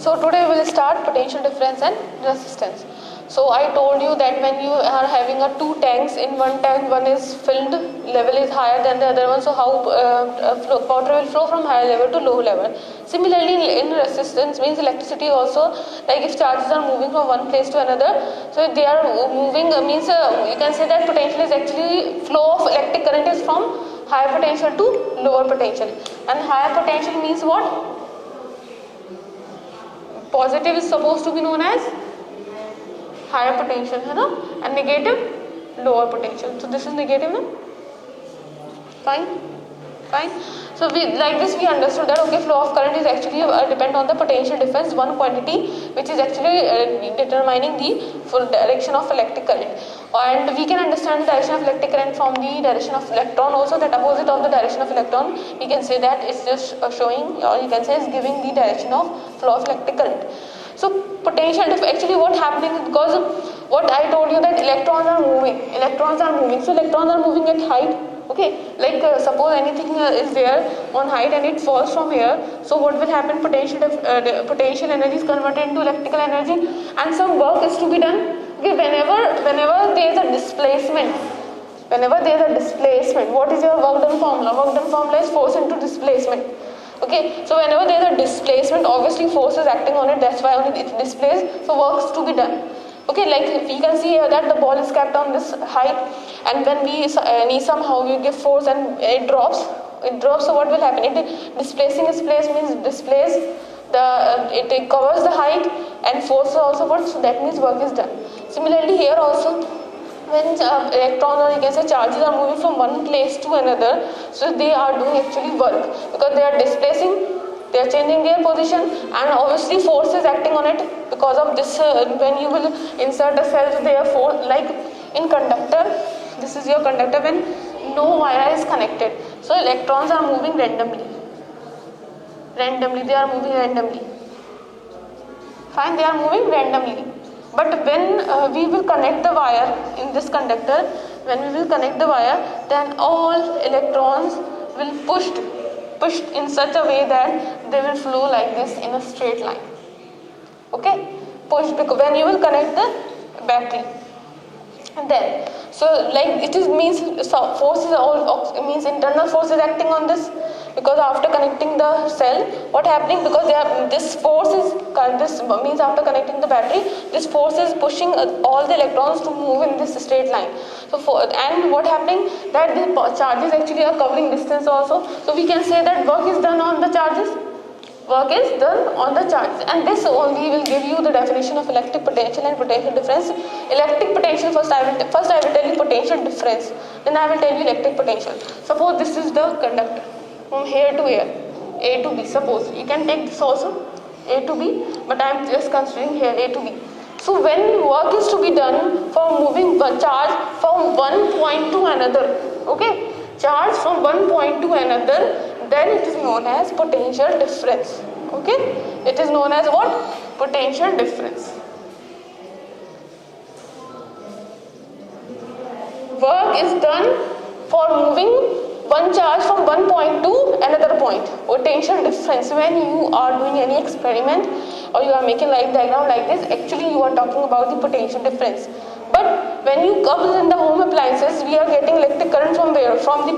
So today we will start potential difference and resistance. So I told you that when you are having a two tanks, in one tank one is filled, level is higher than the other one, so how water will flow from higher level to low level. Similarly in resistance means electricity also, like if charges are moving from one place to another, so if they are moving means you can say that potential is actually flow of electric current is from higher potential to lower potential, and higher potential means what? Positive is supposed to be known as higher potential, है ना? And negative lower potential. So this is negative, no? Fine. So we like this we understood that okay, flow of current is actually depend on the potential difference, one quantity which is actually determining the full direction of electric current. And we can understand the direction of electric current from the direction of electron also, that opposite of the direction of electron we can say that it's just showing, or you can say is giving the direction of flow of electric current. So potential actually what happening is because what I told you that electrons are moving, so electrons are moving at height. Okay, like suppose anything is there on height and it falls from here, so what will happen? Potential energy is converted into electrical energy and some work is to be done. Okay, whenever there is a displacement, what is your work done formula? Work done formula is force into displacement. Okay, so whenever there is a displacement, obviously force is acting on it, that's why only it displays, so works to be done. Okay, like we can see here that the ball is kept on this height, and when we somehow we give force and it drops, so what will happen? It displacing its place means displace the it covers the height, and force also what, so that means work is done. Similarly here also, when electrons or you can say charges are moving from one place to another, so they are doing actually work because they are displacing, they are changing their position, and obviously force is acting on it. Because of this when you will insert the cells, therefore like in conductor, this is your conductor, when no wire is connected, so electrons are moving randomly, they are moving randomly, fine, they are moving randomly. But when we will connect the wire in this conductor, then all electrons will pushed in such a way that they will flow like this in a straight line. Okay, pushed, because when you will connect the battery, and then so like it is means force is all means internal force is acting on this, because after connecting the cell, what happening, because this force is, this means after connecting the battery, this force is pushing all the electrons to move in this straight line. So and what happening, that the charges actually are covering distance also, so we can say that work is done on the charges, and this only will give you the definition of electric potential and potential difference. Electric potential, first I will tell you potential difference, then I will tell you electric potential. Suppose this is the conductor from here to here, A to B. Suppose you can take this also, A to B, but I am just considering here A to B. So when work is to be done for moving one charge from one point to another, okay, charge from one point to another, then it is known as potential difference. Okay, it is known as what? Potential difference. Work is done for moving one charge from one point to another point. Potential difference, when you are doing any experiment or you are making light diagram like this, actually you are talking about the potential difference. But when you come in the home appliances, we are getting electric current from where? From the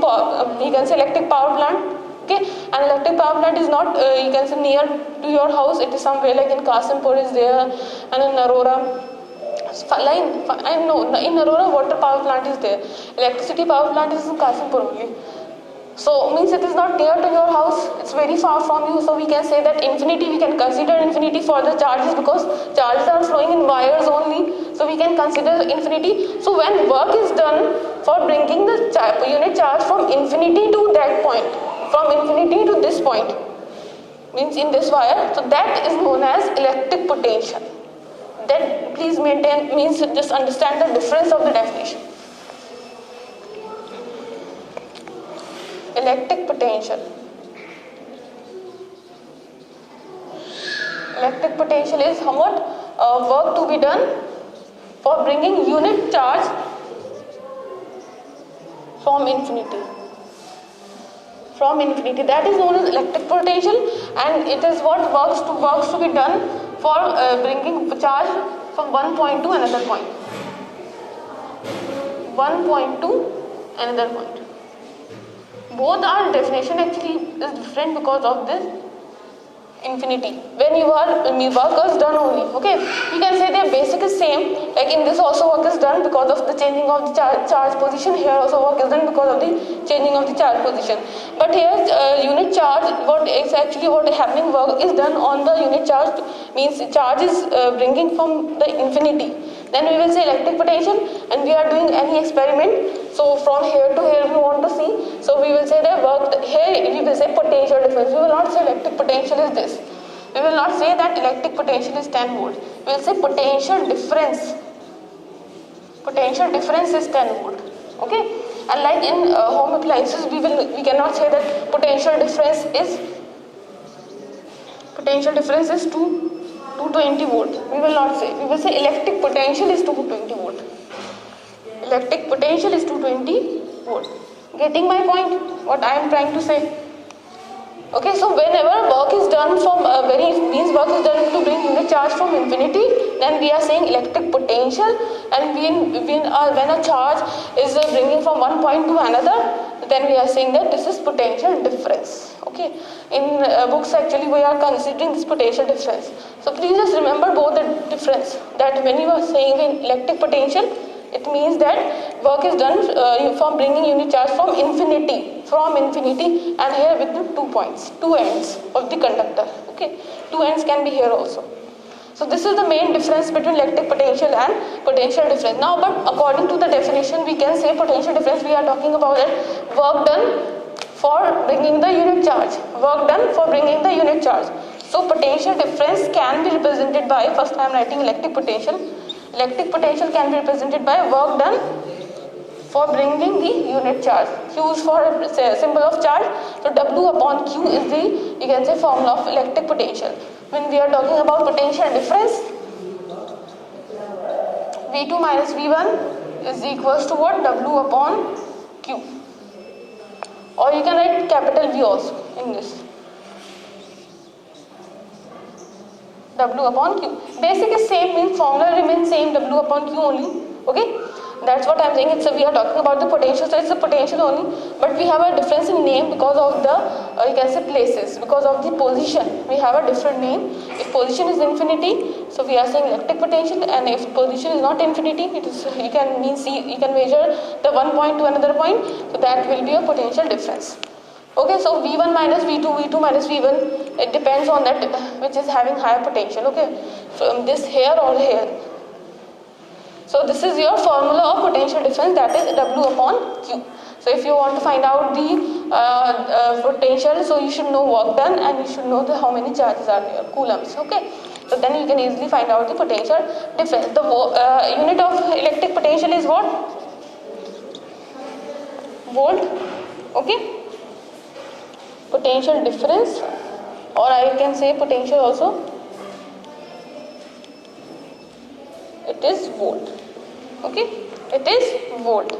you can say electric power plant. Okay, and electric power plant is not you can say near to your house, it is somewhere like in Kasimpur is there, and in Aurora. I know in Aurora water power plant is there, electricity power plant is in Kasimpur only. So means it is not near to your house, it's very far from you, so we can say that infinity, we can consider infinity for the charges, because charges are flowing in wires only, so we can consider infinity. So when work is done for bringing the unit charge from infinity to that point, from infinity to this point, means in this wire, so that is known as electric potential. Then please maintain, means just understand the difference of the definition. Electric potential. Electric potential is how much work to be done for bringing unit charge from infinity. That is known as electric potential, and it is what works to be done for bringing charge from one point to another point. One point to another point. Both our definition actually is different because of this infinity. When work is done only, okay, you can say their basic is same. Like in this also work is done because of the changing of the charge position. Here also work is done because of the changing of the charge position. But here unit charge, what is happening, work is done on the unit charge, means charge is bringing from the infinity. Then we will say electric potential, and we are doing any experiment. So from here to here we want to see. So we will say that work here, we will say potential difference. We will not say electric potential is this. We will not say that electric potential is 10 volt. We will say potential difference. Potential difference is 10 volt. Okay. And like in home appliances, we cannot say that potential difference is 220 volt. We will not say. We will say electric potential is 220 volt. Electric potential is 220 volt. Getting my point? What I am trying to say? Okay, so whenever work is done work is done to bring unit charge from infinity, then we are saying electric potential. And when a charge is bringing from one point to another, then we are saying that this is potential difference. Okay, in books actually we are considering this potential difference. So please just remember both the difference. That when you are saying in electric potential, it means that work is done from bringing unit charge from infinity, and here with the 2 points, 2 ends of the conductor. Okay, 2 ends can be here also. So this is the main difference between electric potential and potential difference. Now, but according to the definition, we can say potential difference. We are talking about that work done for bringing the unit charge. Work done for bringing the unit charge. So potential difference can be represented by, first I am writing electric potential. Electric potential can be represented by work done for bringing the unit charge. Q is for a symbol of charge. So W upon Q is the, you can say, formula of electric potential. When we are talking about potential difference, V2 minus V1 is equals to what? W upon Q. Or you can write capital V also in this. W upon Q. Basic is same, means formula remains same, W upon Q only. Okay, that's what I'm saying. We are talking about the potential, so it's the potential only, but we have a difference in name because of the you can say places, because of the position. We have a different name. If position is infinity, so we are saying electric potential, and if position is not infinity, it is you can measure the one point to another point, so that will be a potential difference. Okay, so V1 minus V2, V2 minus V1, it depends on that which is having higher potential. Okay, from this here or here. So this is your formula of potential difference, that is W upon Q. So if you want to find out the potential, so you should know work done and you should know how many charges are there, coulombs. Okay, so then you can easily find out the potential difference. The unit of electric potential is what? Volt. Okay. Potential difference, or I can say potential also, it is volt. Okay, it is volt.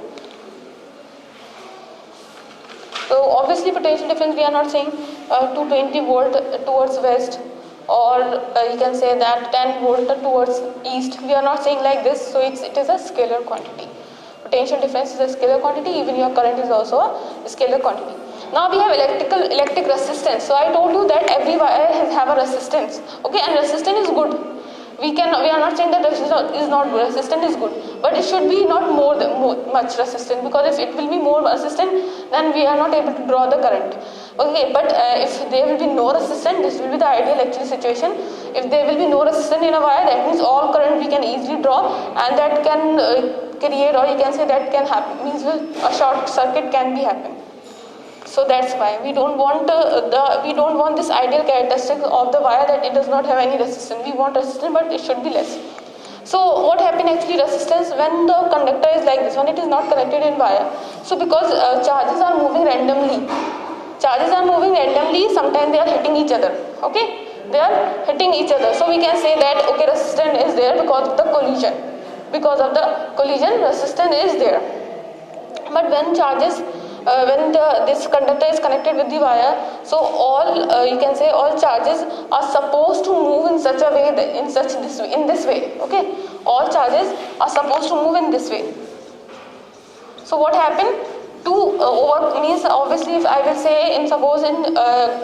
So obviously potential difference, we are not saying 220 volt towards west, or you can say that 10 volt towards east. We are not saying like this. So it is a scalar quantity. Potential difference is a scalar quantity. Even your current is also a scalar quantity. Now we have electric resistance. So I told you that every wire have a resistance. Okay, and resistance is good. We are not saying that resistance is not good. Resistance is good, but it should be not much resistance, because if it will be more resistant, then we are not able to draw the current. Okay, but if there will be no resistance, this will be the ideal actually situation. If there will be no resistance in a wire, that means all current we can easily draw, and that can create, or you can say that can happen, means a short circuit can be happen. So that's why we don't want this ideal characteristic of the wire that it does not have any resistance. We want resistance, but it should be less. So what happens actually, resistance when the conductor is like this, when it is not connected in wire. So because charges are moving randomly, sometimes they are hitting each other. Okay, they are hitting each other. So we can say that okay, resistance is there because of the collision. Because of the collision, resistance is there. But when charges this conductor is connected with the wire, so all you can say all charges are supposed to move in such a way that in this way. Okay, all charges are supposed to move in this way. So what happened to over means, obviously if I will say in suppose in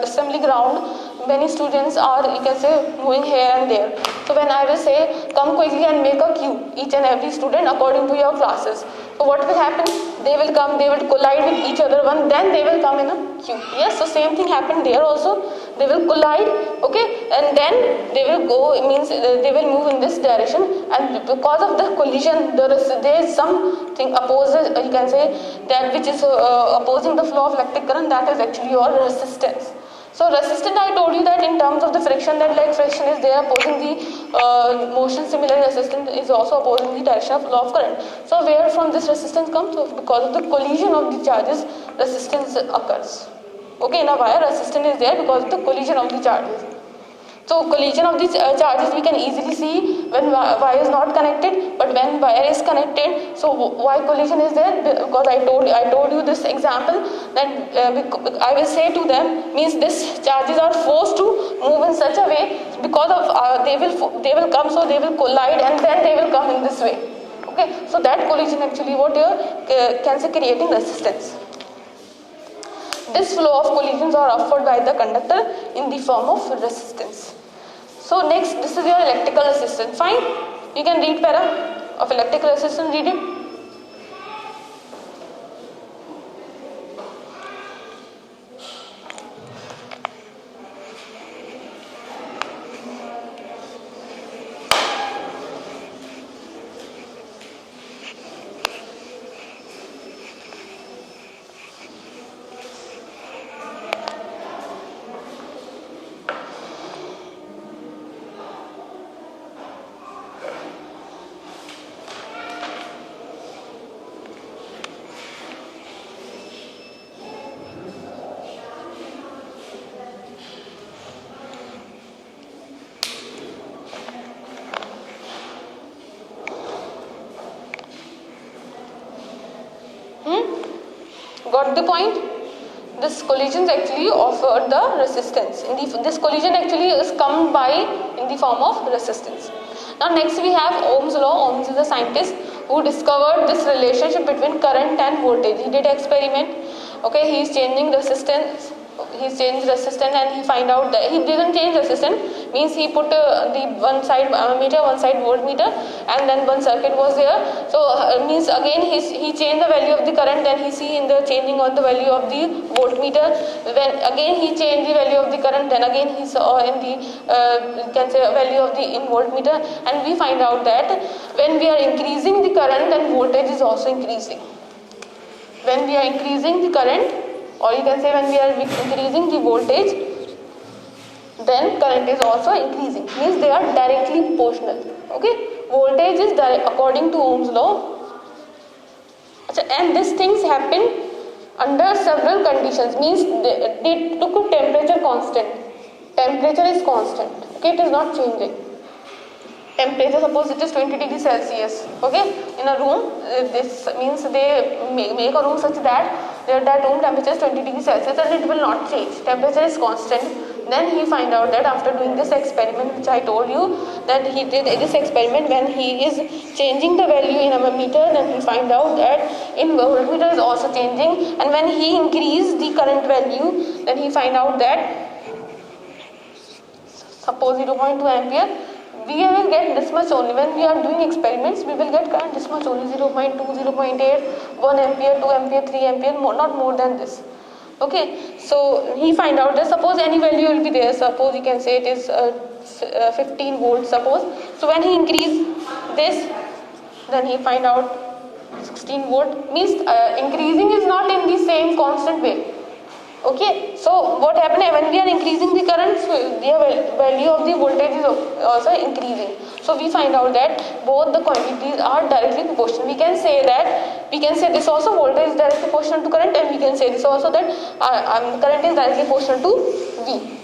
assembly ground, many students are, you can say, moving here and there. So when I will say come quickly and make a queue, each and every student according to your classes, so what will happen? They will come, they will collide with each other one, then they will come in a queue. Yes, so same thing happened there also. They will collide, okay, and then they will go, it means they will move in this direction, and because of the collision, there is something opposes, you can say, that which is opposing the flow of electric current, that is actually your resistance. So resistance, I told you that in terms of the friction, that like friction is there opposing the motion, similarly resistance is also opposing the direction of flow of current. So where from this resistance comes? So because of the collision of the charges, resistance occurs. Okay, in a wire, resistance is there because of the collision of the charges. So collision of the charges we can easily see when wire is not connected, but when wire is connected, so why collision is there? Because I told you this example that I will say to them, means this charges are forced to move in such a way because of they will come, so they will collide and then they will come in this way. Okay, so that collision actually what can say creating resistance. This flow of collisions are offered by the conductor in the form of resistance. So next, this is your electrical resistance. Fine, you can read para of electrical resistance. Read it. Got the point? This collisions actually offer the resistance. This collision actually is come by in the form of resistance. Now next we have Ohm's law. Ohm's is a scientist who discovered this relationship between current and voltage. He did experiment. Okay, he is changing resistance. He changed resistance and he find out that he didn't change resistance, means he put the one side ammeter, one side voltmeter, and then one circuit was there. So means again he changed the value of the current, then he see in the changing of the value of the voltmeter, when again he changed the value of the current, then again he saw in the you can say value of the in voltmeter, and we find out that when we are increasing the current, then voltage is also increasing. When we are increasing the current, or you can say when we are increasing the voltage, then current is also increasing, means they are directly proportional. Okay, voltage is according to Ohm's law, and these things happen under several conditions, means they took temperature constant. Temperature is constant. Okay, it is not changing. Temperature, suppose it is 20 degrees Celsius, okay, in a room, this means they make a room such that that room temperature is 20 degrees Celsius and it will not change. Temperature is constant. Then he find out that after doing this experiment, which I told you, that he did this experiment when he is changing the value in ammeter, then he find out that in voltmeter is also changing, and when he increase the current value, then he find out that suppose 0.2 ampere, we will get this much only. When we are doing experiments, we will get current this much only, 0.2, 0.8, 1 ampere, 2 ampere, 3 ampere, not more than this. Okay, so he find out that suppose any value will be there, suppose you can say it is 15 volts suppose. So when he increase this, then he find out 16 volt, means increasing is not in the same constant way. Okay, so what happened when we are increasing the current, so the value of the voltage is also increasing. So we find out that both the quantities are directly proportional. We can say this also voltage is directly proportional to current, and we can say this also that current is directly proportional to V.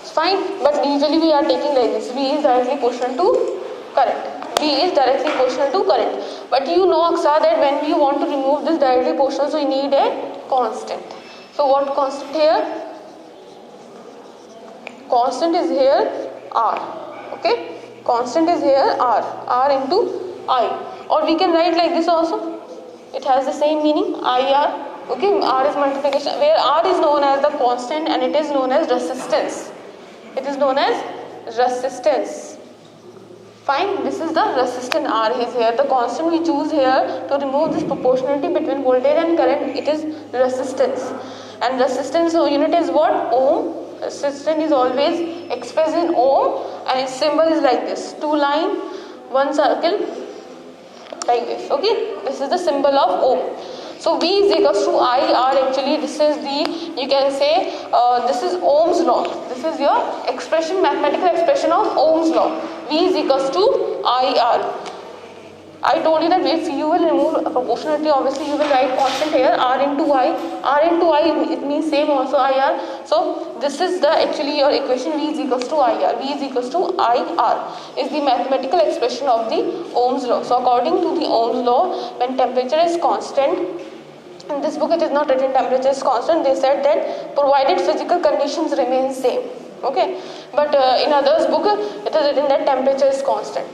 It's fine, but usually we are taking like this: V is directly proportional to current. V is directly proportional to current. But you know, Aksa, that when we want to remove this directly proportional, so we need a constant. So what constant here? Constant is here R. Okay, constant is here R into I. Or we can write like this also. It has the same meaning, IR. Okay, R is multiplication, where R is known as the constant and it is known as resistance. It is known as resistance. Fine, this is the resistance R is here. The constant we choose here to remove this proportionality between voltage and current, it is resistance. And resistance unit is what? Ohm. Resistance is always expressed in ohm and its symbol is like this. 2 line, 1 circle, like this. Okay, this is the symbol of ohm. So V is equals to IR. Actually this is the, you can say this is Ohm's law. This is your expression, mathematical expression of Ohm's law. V is equals to IR. I told you that if you will remove a proportionality, obviously you will write constant here, R into I. R into I, it means same also IR. So this is the actually your equation, V is equals to IR. V is equals to IR is the mathematical expression of the Ohm's law. So according to the Ohm's law, when temperature is constant, in this book it is not written temperature is constant, they said that provided physical conditions remain same. Okay, but in others book it is written that temperature is constant.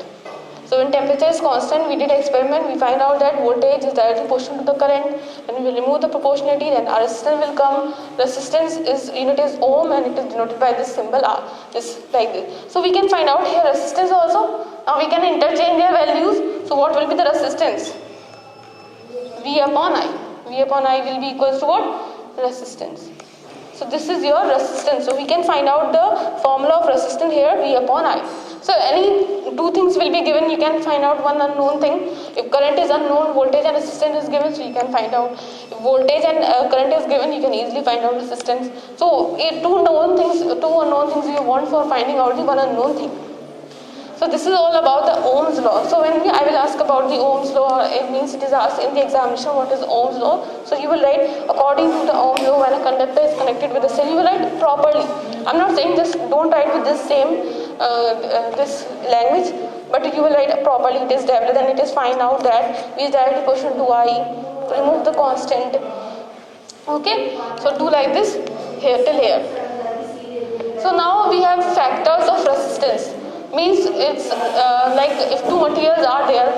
So when temperature is constant, we did an experiment, we find out that voltage is directly proportional to the current. When we will remove the proportionality, then our resistance will come. Resistance is unit is ohm and it is denoted by this symbol R. This like this. So we can find out here resistance also. Now we can interchange their values. So what will be the resistance? V upon I. V upon I will be equals to what? Resistance. So this is your resistance. So we can find out the formula of resistance here, V upon I. So any two things will be given, you can find out one unknown thing. If current is unknown, voltage and resistance is given, so you can find out. If voltage and current is given, you can easily find out resistance. So two unknown things you want for finding out the one unknown thing. So this is all about the Ohm's law. So when I will ask about the Ohm's law, it means it is asked in the examination what is Ohm's law. So you will write according to the Ohm's law, when a conductor is connected with a cell, you will write properly. I'm not saying just don't write with this same this language, but you will write properly. It is developed, then it is find out that V is directly proportional to I, remove the constant. Okay, so do like this here till here. So now we have factors of resistance. Means it's like if two materials are there,